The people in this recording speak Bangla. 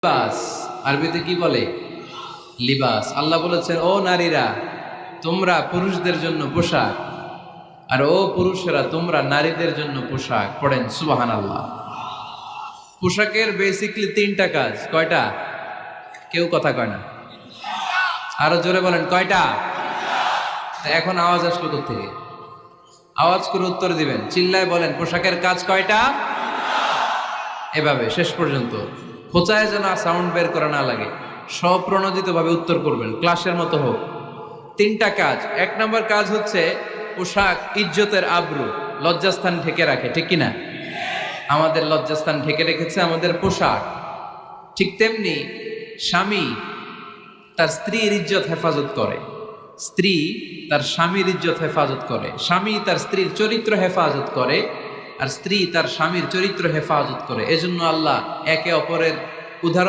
লিবাস আরবিতে কি বলে? লিবাস। আল্লাহ বলেছেন, ও নারীরা তোমরা পুরুষদের জন্য পোশাক, আর ও পুরুষেরা তোমরা নারীদের জন্য পোশাক। পড়েন সুবহানাল্লাহ। পোশাকের বেসিকলি তিনটা কাজ। কয়টা? কেউ কথা কয় না, আরো জোরে বলেন কয়টা? এখন আওয়াজ আসলো কোত্থেকে? আওয়াজ করে উত্তর দিবেন, চিল্লায় বলেন পোশাকের কাজ কয়টা? এভাবে শেষ পর্যন্ত খোঁচায় যেন সাউন্ড বের করা না লাগে, স্বপ্রণোদিত ভাবে উত্তর করবেন, ক্লাসের মতো হোক। তিনটা কাজ। এক নম্বর কাজ হচ্ছে পোশাক ইজ্জতের আবরু, লজ্জাস্থান ঢেকে রাখে, ঠিক কিনা? আমাদের লজ্জাস্থান ঢেকে রেখেছে আমাদের পোশাক। ঠিক তেমনি স্বামী তার স্ত্রীর ইজ্জত হেফাজত করে, স্ত্রী তার স্বামীর ইজ্জত হেফাজত করে, স্বামী তার স্ত্রীর চরিত্র হেফাজত করে, আর স্ত্রী তার স্বামীর চরিত্র হেফাজত করে। এজন্য আল্লাহ একে অপরের উদাহরণ